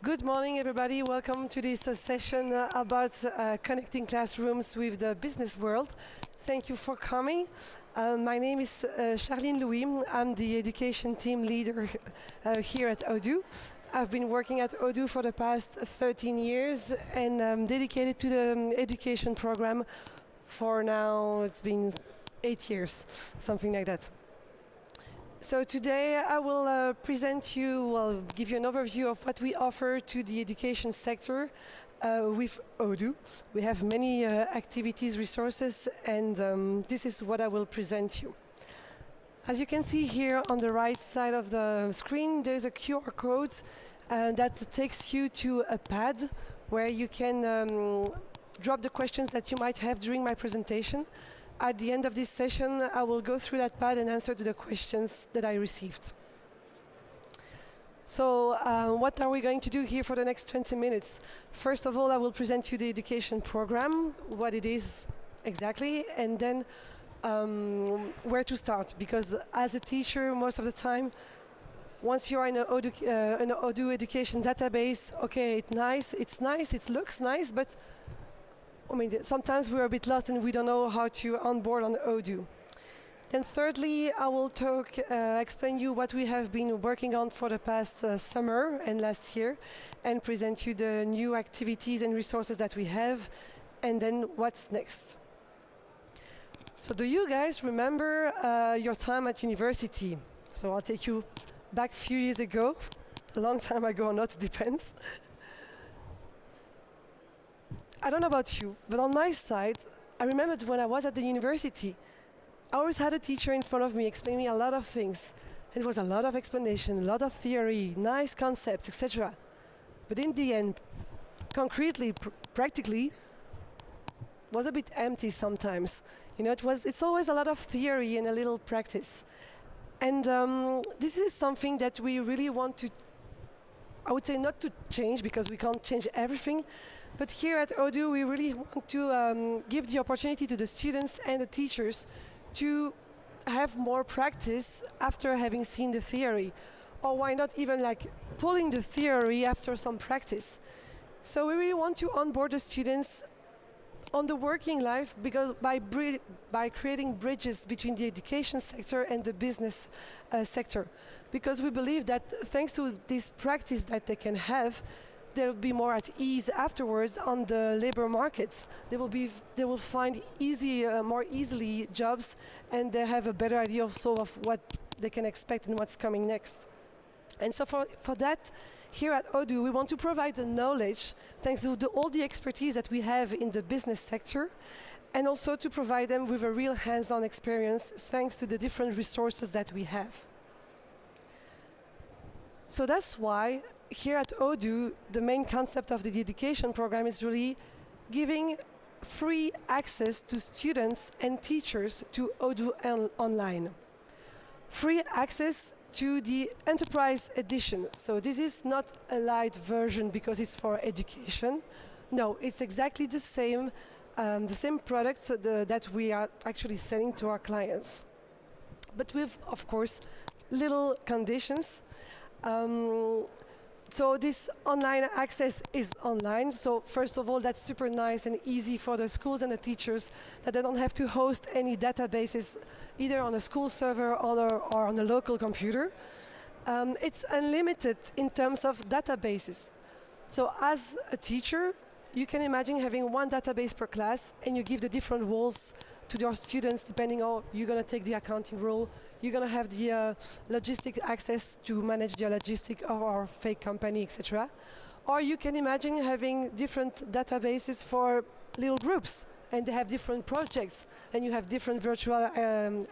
Good morning, everybody. Welcome to this session about connecting classrooms with the business world. Thank you for coming. My name is Charline Louis. I'm the education team leader here at Odoo. I've been working at Odoo for the past 13 years and I'm dedicated to the education program for now, it's been 8 years, something like that. So today I will give you an overview of what we offer to the education sector with Odoo. We have many activities, resources, and this is what I will present you. As you can see here on the right side of the screen, there's a QR code that takes you to a pad where you can drop the questions that you might have during my presentation. At the end of this session, I will go through that pad and answer to the questions that I received. So what are we going to do here for the next 20 minutes? First of all, I will present you the education program, what it is exactly, and then where to start. Because as a teacher, most of the time, once you're in an Odoo education database, okay, it's nice, it looks nice, but I mean, sometimes we're a bit lost and we don't know how to onboard on Odoo. Then thirdly, I will explain you what we have been working on for the past summer and last year and present you the new activities and resources that we have and then what's next. So do you guys remember your time at university? So I'll take you back a few years ago, a long time ago or not, it depends. I don't know about you, but on my side, I remembered when I was at the university, I always had a teacher in front of me explaining me a lot of things. It was a lot of explanation, a lot of theory, nice concepts, etc. But in the end, concretely, practically, was a bit empty sometimes. You know, it's always a lot of theory and a little practice. And this is something that we really want to, I would say not to change because we can't change everything, but here at Odoo we really want to give the opportunity to the students and the teachers to have more practice after having seen the theory, or why not even like pulling the theory after some practice. So we really want to onboard the students on the working life because by creating bridges between the education sector and the business sector. Because we believe that thanks to this practice that they can have, they'll be more at ease afterwards on the labor markets. They will find more easily jobs, and they have a better idea also of what they can expect and what's coming next. And so for that, here at Odoo, we want to provide the knowledge, thanks to all the expertise that we have in the business sector, and also to provide them with a real hands-on experience, thanks to the different resources that we have. So that's why, here at Odoo, the main concept of the education program is really giving free access to students and teachers to Odoo Online. Free access to the Enterprise Edition. So this is not a light version because it's for education. No, it's exactly the same products that we are actually selling to our clients. But with, of course, little conditions. So this online access is online. So first of all, that's super nice and easy for the schools and the teachers that they don't have to host any databases either on a school server or on a local computer. It's unlimited in terms of databases. So as a teacher, you can imagine having one database per class and you give the different roles to your students depending on you're going to take the accounting role, you're going to have the logistic access to manage the logistic of our fake company, etc. Or you can imagine having different databases for little groups and they have different projects and you have different virtual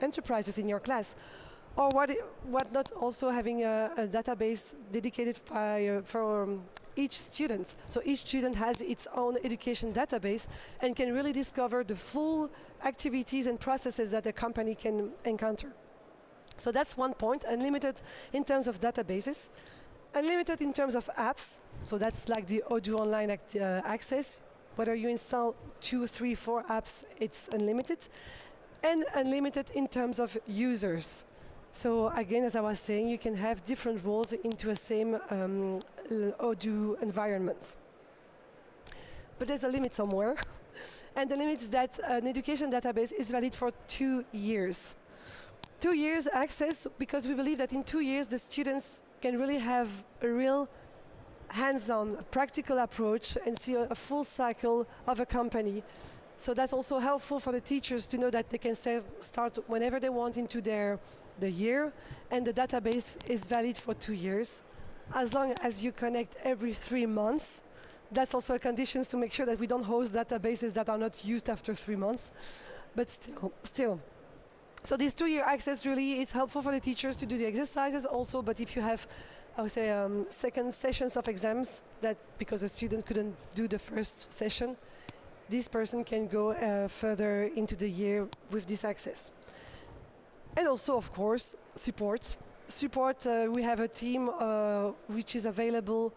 enterprises in your class. Or what not also having a database dedicated for each student. So each student has its own education database and can really discover the full activities and processes that a company can encounter. So that's one point, unlimited in terms of databases, unlimited in terms of apps. So that's like the Odoo Online access. Whether you install 2, 3, 4 apps, it's unlimited. And unlimited in terms of users. So again, as I was saying, you can have different roles into a same Odoo environment. But there's a limit somewhere. And the limit is that an education database is valid for 2 years. 2 years access, because we believe that in 2 years the students can really have a real hands-on, practical approach and see a full cycle of a company. So that's also helpful for the teachers to know that they can start whenever they want into the year, and the database is valid for 2 years. As long as you connect every 3 months, that's also a condition to make sure that we don't host databases that are not used after 3 months, but still. So this 2-year access really is helpful for the teachers to do the exercises also, but if you have, I would say, second sessions of exams, that because the student couldn't do the first session, this person can go further into the year with this access. And also, of course, support. We have a team which is available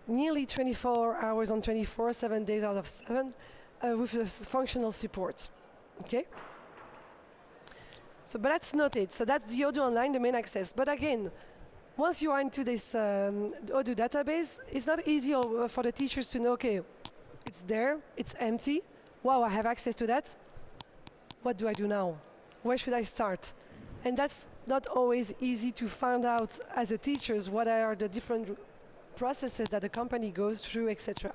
nearly 24 hours on 24, 7 days out of 7, with the functional support. Okay? So, but that's not it. So that's the Odoo Online, the main access. But again, once you are into this Odoo database, it's not easy for the teachers to know, okay, it's there, it's empty. Wow, I have access to that. What do I do now? Where should I start? And that's not always easy to find out as a teachers what are the different processes that the company goes through, etc.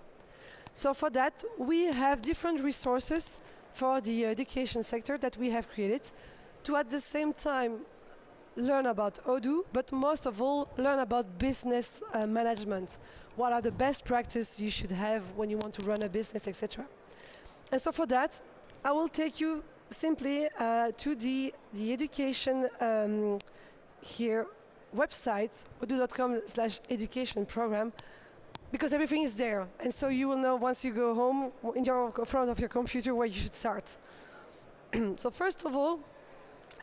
So for that, we have different resources for the education sector that we have created to at the same time learn about Odoo, but most of all learn about business management. What are the best practices you should have when you want to run a business, etc. And so for that, I will take you simply to the education here website, odoo.com/education program, because everything is there. And so you will know once you go home in front of your computer where you should start. So first of all,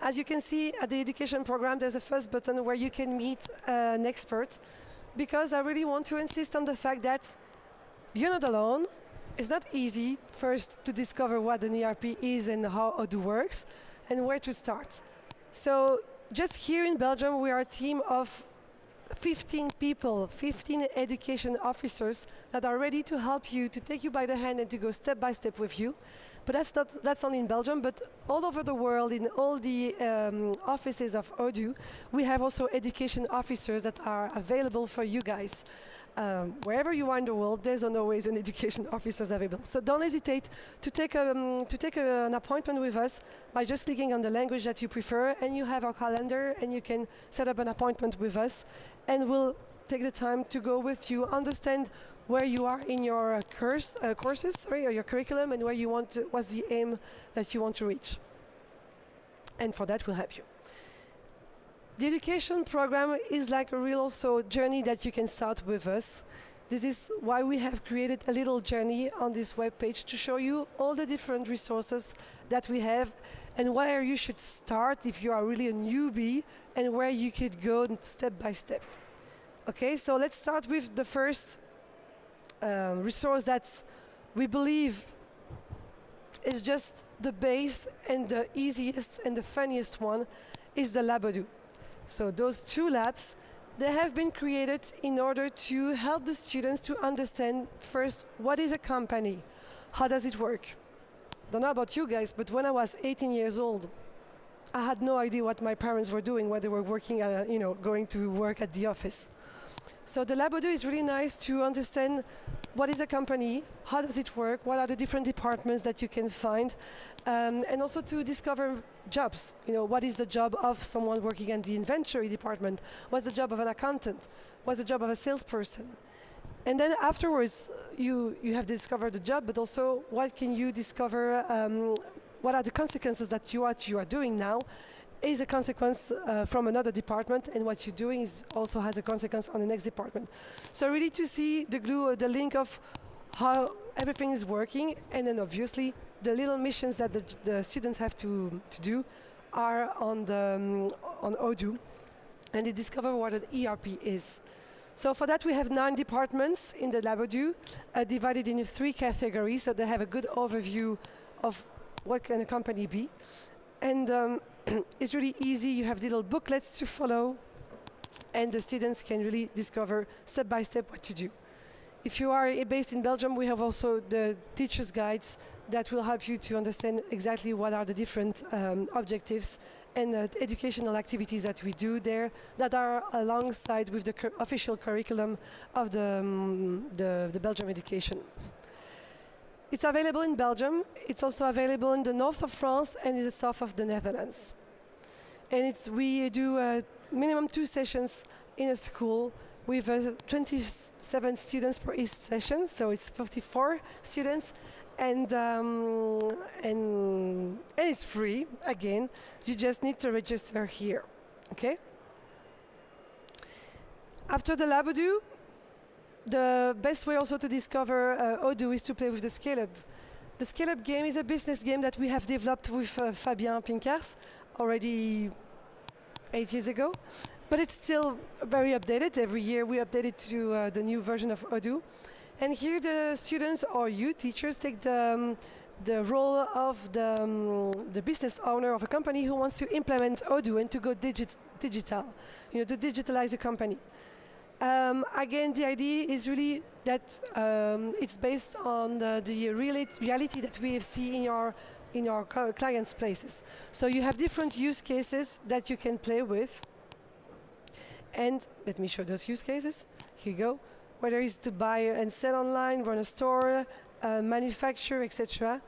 as you can see at the education program, there's a first button where you can meet an expert, because I really want to insist on the fact that you're not alone. It's not easy first to discover what an ERP is and how Odoo works and where to start. So just here in Belgium, we are a team of 15 people, 15 education officers that are ready to help you, to take you by the hand and to go step by step with you. But that's only in Belgium, but all over the world, in all the offices of Odoo, we have also education officers that are available for you guys. Wherever you are in the world, there's always an education officer available. So don't hesitate to take an appointment with us by just clicking on the language that you prefer, and you have our calendar, and you can set up an appointment with us, and we'll take the time to go with you, understand where you are in your courses, or your curriculum, and where you want to, what's the aim that you want to reach. And for that, we'll help you. The education program is like a real also journey that you can start with us. This is why we have created a little journey on this webpage to show you all the different resources that we have and where you should start if you are really a newbie, and where you could go step by step. Okay, so let's start with the first resource that we believe is just the base and the easiest and the funniest one, is the Lab Odoo. So those 2 labs, they have been created in order to help the students to understand first, what is a company? How does it work? Don't know about you guys, but when I was 18 years old, I had no idea what my parents were doing when they were working, going to work at the office. So the Lab Odoo is really nice to understand what is a company, how does it work, what are the different departments that you can find, and also to discover jobs. What is the job of someone working in the inventory department? What's the job of an accountant? What's the job of a salesperson? And then afterwards, you have discovered the job, but also what can you discover, what are the consequences that what you are doing now is a consequence from another department, and what you're doing also has a consequence on the next department. So really to see the link of how everything is working, and then obviously the little missions that the students have to do are on Odoo, and they discover what an ERP is. So for that we have 9 departments in the Lab Odoo, divided into 3 categories, so they have a good overview of what can a company be. And it's really easy. You have little booklets to follow, and the students can really discover step by step what to do. If you are based in Belgium, we have also the teacher's guides that will help you to understand exactly what are the different objectives and educational activities that we do there that are alongside with the official curriculum of the Belgium education. It's available in Belgium. It's also available in the north of France and in the south of the Netherlands. And we do minimum 2 sessions in a school with 27 students for each session, so it's 54 students, and it's free. Again, you just need to register here. Okay. After the Lab Odoo, the best way also to discover Odoo is to play with the Scale Up. The Scale Up game is a business game that we have developed with Fabien Pincars already 8 years ago. But it's still very updated. Every year we update it to the new version of Odoo. And here the students or you teachers take the role of the business owner of a company who wants to implement Odoo and to go digital, to digitalize the company. Again, the idea is really that it's based on the reality that we see in our clients' places. So you have different use cases that you can play with. And let me show those use cases. Here you go. Whether it's to buy and sell online, run a store, manufacture, etc.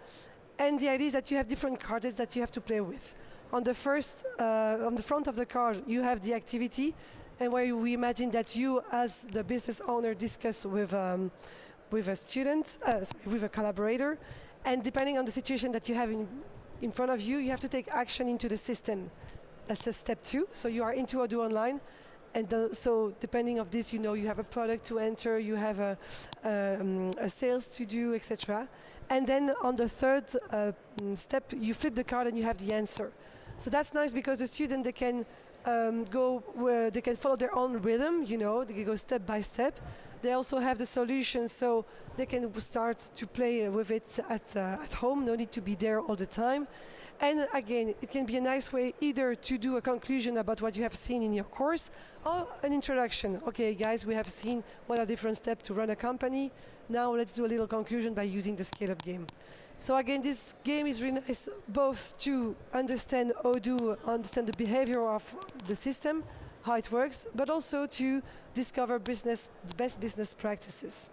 And the idea is that you have different cards that you have to play with. On the front of the card, you have the activity, and where we imagine that you, as the business owner, discuss with a student, with a collaborator, and depending on the situation that you have in front of you, you have to take action into the system. That's the step 2. So you are into Odoo Online. And so depending on this, you have a product to enter, you have a sales to do, etc. And then on the third step, you flip the card and you have the answer. So that's nice because the student, they can go where they can follow their own rhythm, they can go step by step. They also have the solution, so they can start to play with it at home, no need to be there all the time. And again, it can be a nice way either to do a conclusion about what you have seen in your course or an introduction. Okay, guys, we have seen what are different steps to run a company. Now let's do a little conclusion by using the scale-up game. So again, this game is really nice both to understand Odoo, understand the behavior of the system, how it works, but also to discover the best business practices.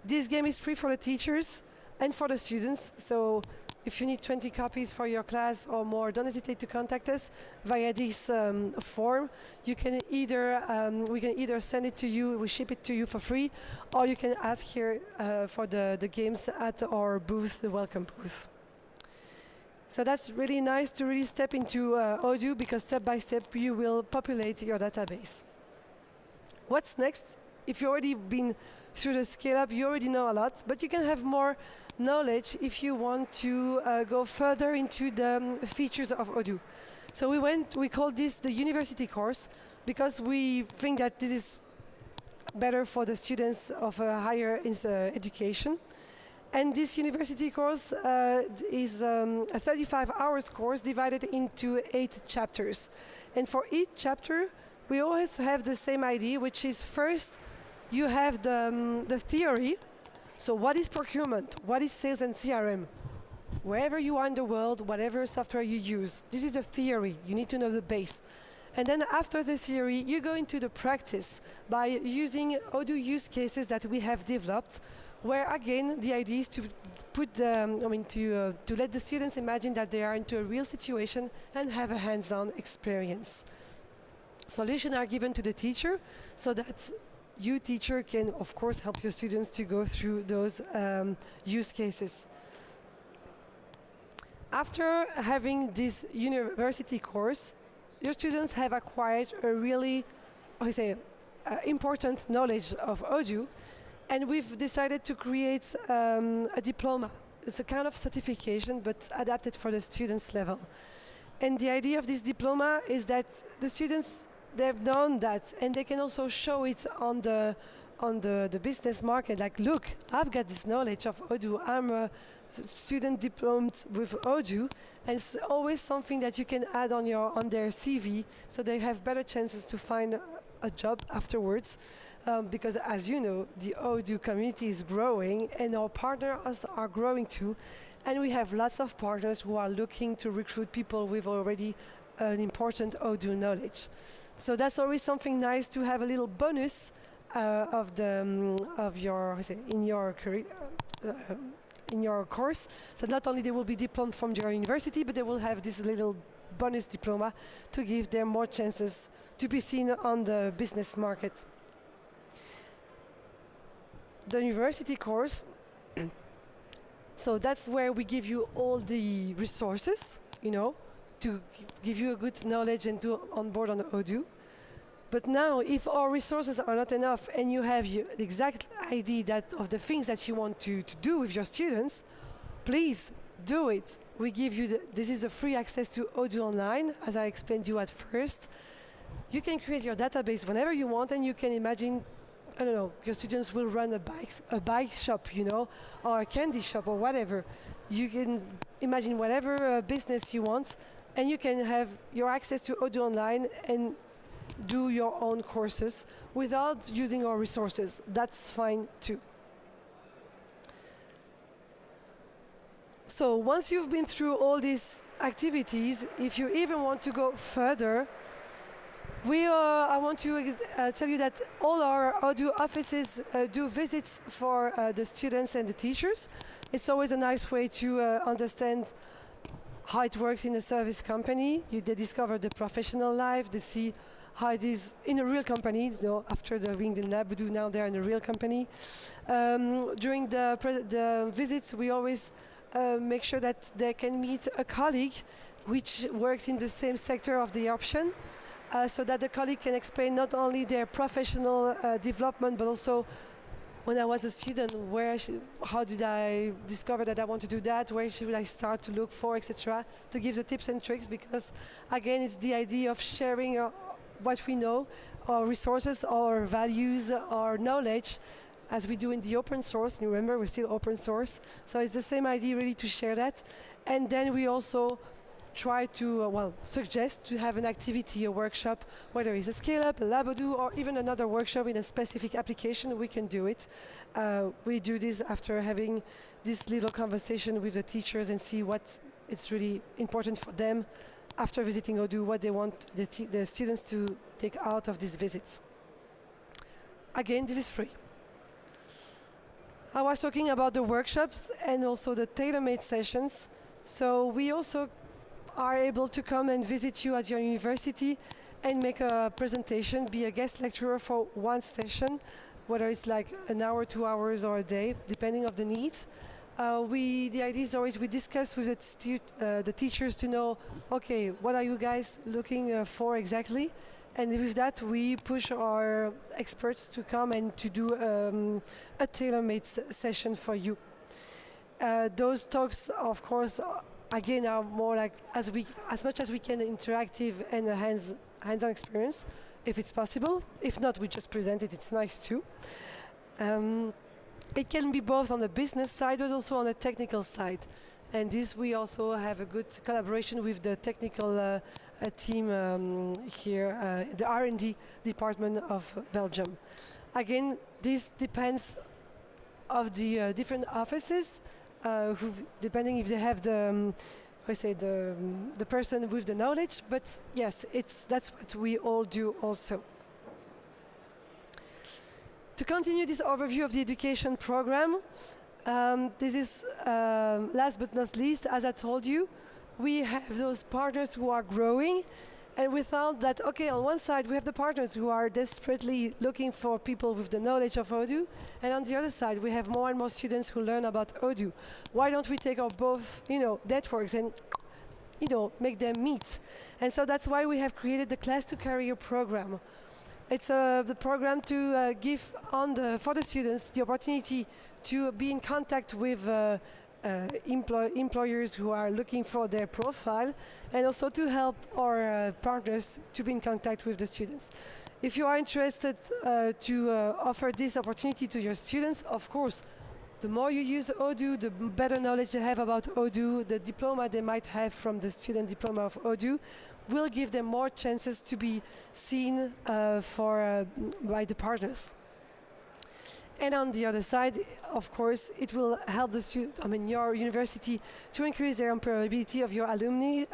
This game is free for the teachers and for the students. So if you need 20 copies for your class or more, don't hesitate to contact us via this form. You can we can either send it to you, we ship it to you for free, or you can ask here for the games at our booth, the welcome booth. So that's really nice to really step into Odoo, because step by step you will populate your database. What's next? If you've already been through the scale up, you already know a lot, but you can have more knowledge if you want to go further into the features of Odoo. So we call this the university course because we think that this is better for the students of higher education. And this university course is a 35 hours course divided into 8 chapters. And for each chapter, we always have the same idea, which is first you have the theory. So what is procurement? What is sales and CRM? Wherever you are in the world, whatever software you use, this is the theory. You need to know the base. And then after the theory, you go into the practice by using Odoo use cases that we have developed, where again the idea is to put to let the students imagine that they are into a real situation and have a hands-on experience. Solutions are given to the teacher so that you, teacher, can of course help your students to go through those use cases. After having this university course, your students have acquired a really, important knowledge of Odoo, and we've decided to create a diploma. It's a kind of certification, but adapted for the students' level. And the idea of this diploma is that the students, they've done that, and they can also show it on the business market. Like, look, I've got this knowledge of Odoo. I'm student diplomed with Odoo, and it's always something that you can add on their CV, so they have better chances to find a job afterwards. Because as you know, the Odoo community is growing, and our partners are growing too, and we have lots of partners who are looking to recruit people with already an important Odoo knowledge. So that's always something nice to have a little bonus of your in your career. In your course, so not only they will be diplomed from your university, but they will have this little bonus diploma to give them more chances to be seen on the business market. The university course, so that's where we give you all the resources, to give you a good knowledge and to onboard on Odoo. But now, if our resources are not enough and you have the exact idea of the things that you want to do with your students, please do it. We give you, this is a free access to Odoo Online, as I explained to you at first. You can create your database whenever you want, and you can imagine, I don't know, your students will run a bike shop, or a candy shop or whatever. You can imagine whatever business you want, and you can have your access to Odoo Online and do your own courses without using our resources. That's fine too. So once you've been through all these activities, if you even want to go further, I want to tell you that all our Odoo offices do visits for the students and the teachers. It's always a nice way to understand how it works in a service company. They discover the professional life, they see how it is in a real company. After being in Odoo, now they're in a real company. During the visits, we always make sure that they can meet a colleague which works in the same sector of the option, so that the colleague can explain not only their professional development, but also when I was a student, how did I discover that I want to do that, where should I start to look for, etc., to give the tips and tricks, because again, it's the idea of sharing what we know, our resources, our values, our knowledge, as we do in the open source. And remember, we're still open source. So it's the same idea really to share that. And then we also try to, suggest to have an activity, a workshop, whether it's a scale-up, a Odoo, or even another workshop in a specific application, we can do it. We do this after having this little conversation with the teachers and see what is really important for them after visiting Odoo, what they want the students to take out of these visits. Again, this is free. I was talking about the workshops and also the tailor-made sessions. So we also are able to come and visit you at your university and make a presentation, be a guest lecturer for one session, whether it's like an hour, 2 hours, or a day, depending on the needs. The idea is always we discuss with the teachers to know, okay, what are you guys looking for exactly? And with that, we push our experts to come and to do a tailor-made session for you. Those talks, of course, again, are more like as much as we can interactive and a hands-on experience, if it's possible. If not, we just present it. It's nice too. It can be both on the business side, but also on the technical side. And this, we also have a good collaboration with the technical team here, the R&D department of Belgium. Again, this depends of the different offices, depending if they have the person with the knowledge. But yes, that's what we all do also. To continue this overview of the education program, this is last but not least, as I told you, we have those partners who are growing, and we thought that, okay, on one side we have the partners who are desperately looking for people with the knowledge of Odoo, and on the other side we have more and more students who learn about Odoo. Why don't we take our both, networks and, make them meet? And so that's why we have created the Class to Career program. It's the program to give for the students the opportunity to be in contact with employers who are looking for their profile, and also to help our partners to be in contact with the students. If you are interested to offer this opportunity to your students, of course, The more you use Odoo, the better knowledge they have about Odoo. The diploma they might have from the student diploma of Odoo will give them more chances to be seen by the partners. And on the other side, of course, it will help your university to increase their employability of your alumni,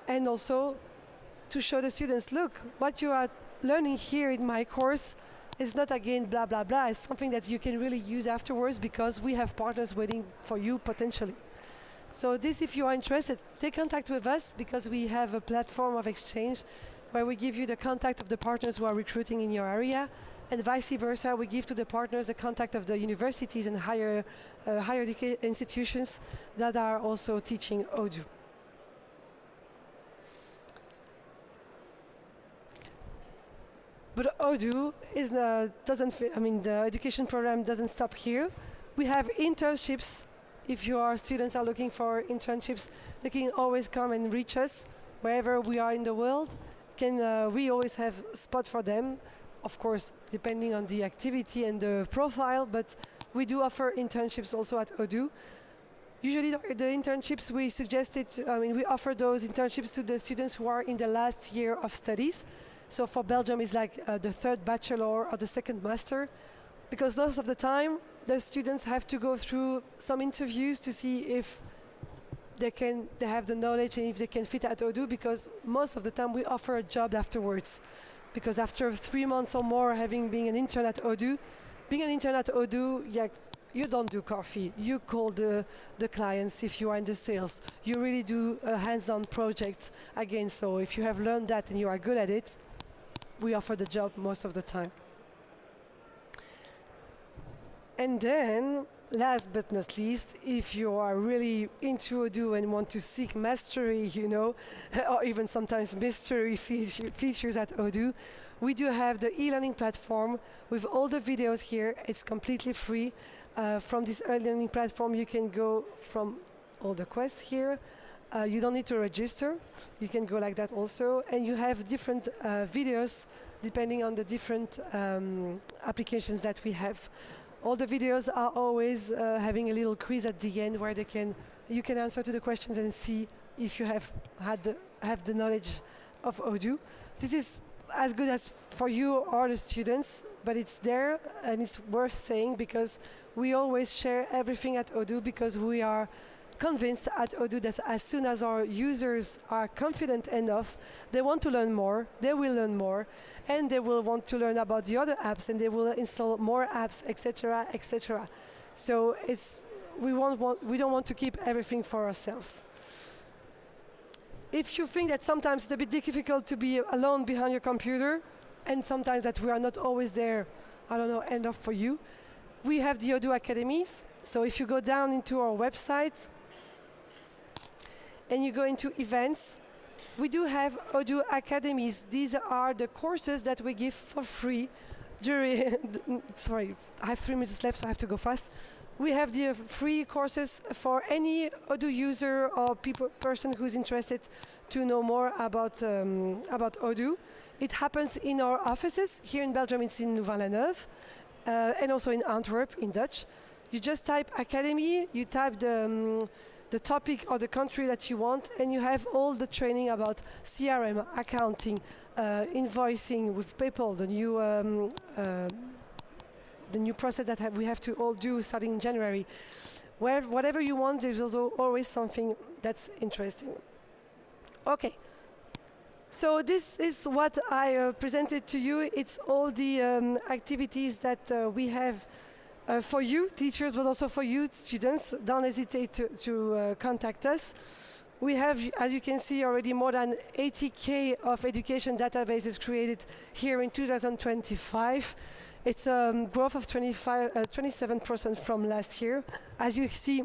and also to show the students, look, what you are learning here in my course is not again blah blah blah. It's something that you can really use afterwards because we have partners waiting for you potentially. So this, if you are interested, take contact with us because we have a platform of exchange where we give you the contact of the partners who are recruiting in your area, and vice versa, we give to the partners the contact of the universities and higher education institutions that are also teaching Odoo. But Odoo the education program doesn't stop here. We have internships. If your students are looking for internships, they can always come and reach us wherever we are in the world. We always have a spot for them, of course, depending on the activity and the profile, but we do offer internships also at Odoo. Usually the internships we offer those internships to the students who are in the last year of studies. So for Belgium, it's like the third bachelor or the second master, because most of the time, the students have to go through some interviews to see if they have the knowledge and if they can fit at Odoo, because most of the time we offer a job afterwards. Because after 3 months or more being an intern at Odoo, you don't do coffee. You call the clients if you are in the sales. You really do a hands-on project again. So if you have learned that and you are good at it, we offer the job most of the time. And then, last but not least, if you are really into Odoo and want to seek mastery, or even sometimes mystery features at Odoo, we do have the e-learning platform with all the videos here. It's completely free. From this e-learning platform, you can go from all the quests here. You don't need to register. You can go like that also. And you have different videos depending on the different applications that we have. All the videos are always having a little quiz at the end where you can answer to the questions and see if you have the knowledge of Odoo. This is as good as for you or the students, but it's there and it's worth saying because we always share everything at Odoo because we are convinced at Odoo that as soon as our users are confident enough, they want to learn more, they will learn more, and they will want to learn about the other apps and they will install more apps, etc., etc. So we don't want to keep everything for ourselves. If you think that sometimes it's a bit difficult to be alone behind your computer, and sometimes that we are not always there, enough for you, we have the Odoo Academies. So if you go down into our website and you go into events, we do have Odoo Academies. These are the courses that we give for free during, sorry, I have 3 minutes left, so I have to go fast. We have the free courses for any Odoo user or person who's interested to know more about Odoo. It happens in our offices. Here in Belgium, it's in Louvain-la-Neuve, and also in Antwerp, in Dutch. You just type Academy, you type the topic or the country that you want, and you have all the training about CRM, accounting, invoicing with PayPal, the new process that we have to all do starting in January. Whatever you want, there's also always something that's interesting. Okay, so this is what I presented to you. It's all the activities that we have for you, teachers, but also for you, students. Don't hesitate to contact us. We have, as you can see, already more than 80K of education databases created here in 2025. It's a growth of 27% from last year. As you see,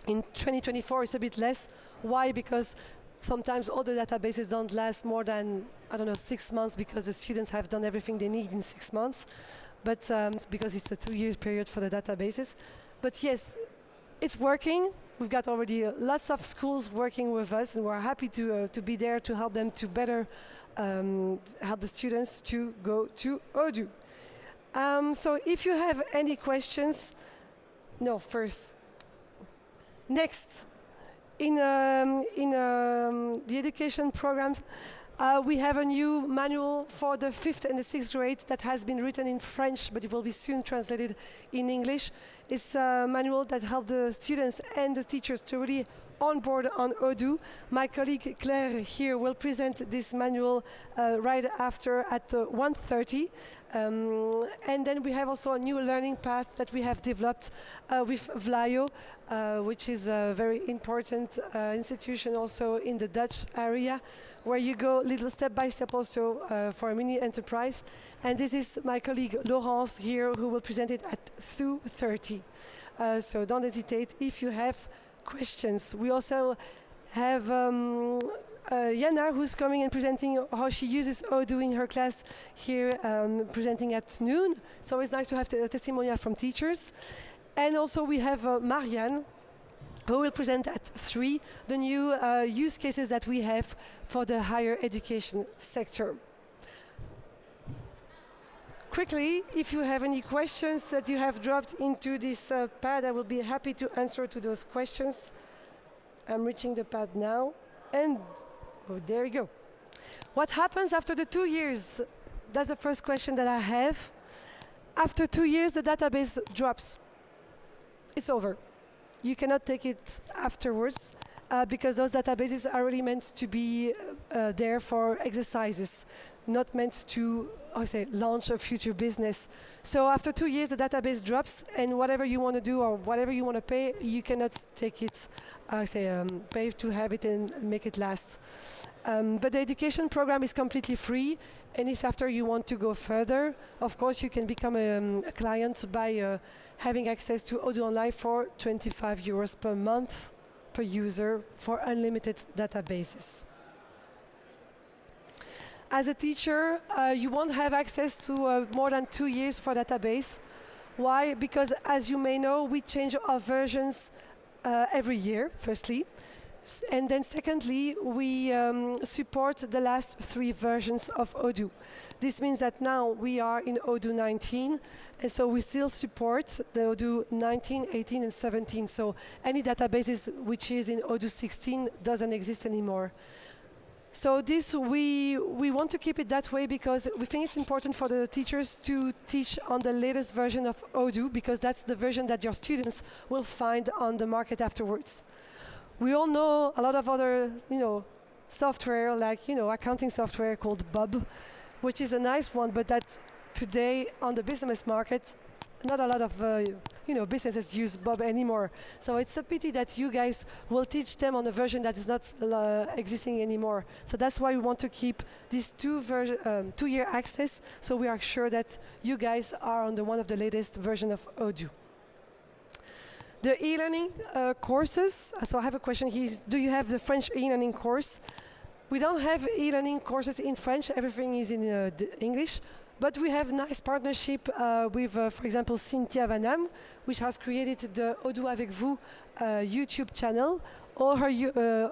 in 2024, it's a bit less. Why? Because sometimes all the databases don't last more than, 6 months because the students have done everything they need in 6 months. But because it's a 2-year period for the databases. But yes, it's working. We've got already lots of schools working with us, and we're happy to be there to help them to better help the students to go to Odoo. So if you have any questions, no, first. Next, in the education programs, we have a new manual for the 5th and the 6th grade that has been written in French, but it will be soon translated in English. It's a manual that helps the students and the teachers to really on board on Odoo. My colleague Claire here will present this manual right after at 1:30. And then we have also a new learning path that we have developed with Vlaio, which is a very important institution also in the Dutch area, where you go little step by step also for a mini enterprise. And this is my colleague Laurence here who will present it at 2:30. So don't hesitate if you have questions. We also have Jana, who's coming and presenting how she uses Odoo in her class here, presenting at noon. So it's nice to have a testimonial from teachers. And also we have Marianne, who will present at 3 the new use cases that we have for the higher education sector. Quickly, if you have any questions that you have dropped into this pad, I will be happy to answer to those questions. I'm reaching the pad now, and oh, there you go. What happens after the 2 years? That's the first question that I have. After 2 years, the database drops. It's over. You cannot take it afterwards because those databases are really meant to be there for exercises, not meant to launch a future business. So after 2 years, the database drops, and whatever you want to do or whatever you want to pay, you cannot take it, pay to have it and make it last. But the education program is completely free, and if after you want to go further, of course you can become a client by having access to Odoo Online for 25 euros per month per user for unlimited databases. As a teacher, you won't have access to more than 2 years for database. Why? Because as you may know, we change our versions every year, firstly. And then secondly, we support the last 3 versions of Odoo. This means that now we are in Odoo 19, and so we still support the Odoo 19, 18, and 17. So any databases which is in Odoo 16 doesn't exist anymore. So this, we want to keep it that way because we think it's important for the teachers to teach on the latest version of Odoo, because that's the version that your students will find on the market afterwards. We all know a lot of other, software, like, accounting software called Bob, which is a nice one, but that today on the business market, not a lot of, businesses use Bob anymore. So it's a pity that you guys will teach them on a version that is not existing anymore. So that's why we want to keep this 2-year access, so we are sure that you guys are on one of the latest version of Odoo. The e-learning courses, so I have a question here. Do you have the French e-learning course? We don't have e-learning courses in French, everything is in English, but we have nice partnership with, for example, Cynthia Vanham, which has created the Odoo Avec Vous YouTube channel. All her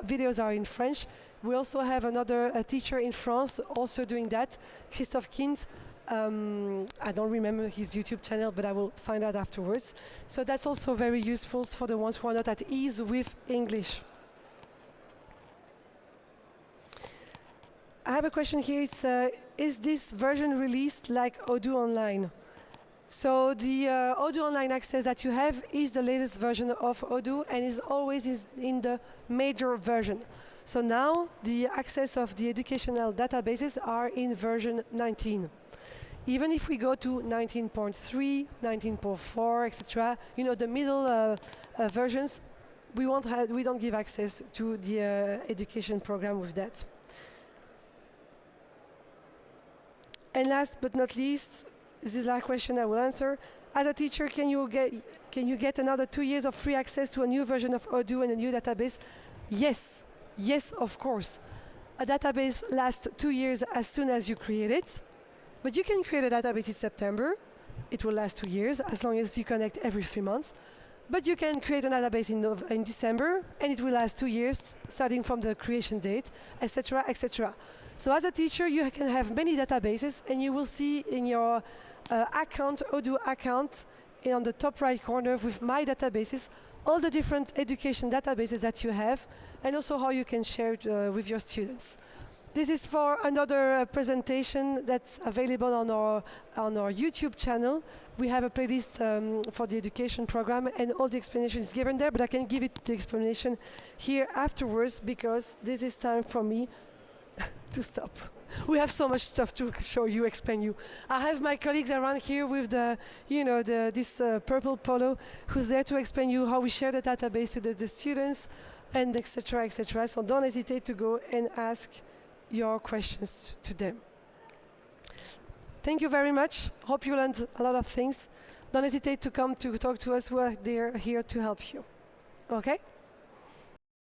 videos are in French. We also have another teacher in France also doing that, Christophe Kint. I don't remember his YouTube channel, but I will find out afterwards. So that's also very useful for the ones who are not at ease with English. I have a question here. It's, is this version released like Odoo Online? So the Odoo Online access that you have is the latest version of Odoo and is always in the major version. So now the access of the educational databases are in version 19. Even if we go to 19.3, 19.4, etc., the middle versions, we don't give access to the education program with that. And last but not least, this is the last question I will answer. As a teacher, can you get another 2 years of free access to a new version of Odoo and a new database? Yes, yes, of course. A database lasts 2 years as soon as you create it. But you can create a database in September. It will last 2 years as long as you connect every 3 months. But you can create a database in December, and it will last 2 years, starting from the creation date, etc., etc. So as a teacher, you can have many databases, and you will see in your account, Odoo account, on the top right corner with my databases, all the different education databases that you have, and also how you can share it with your students. This is for another presentation that's available on our YouTube channel. We have a playlist for the education program, and all the explanation is given there, but I can give it the explanation here afterwards, because this is time for me to stop. We have so much stuff to show you, explain you. I have my colleagues around here with this purple polo, who's there to explain you how we share the database to the students, and etc., etc. So don't hesitate to go and ask your questions to them. Thank you very much. Hope you learned a lot of things. Don't hesitate to come to talk to us. We're here to help you. Okay?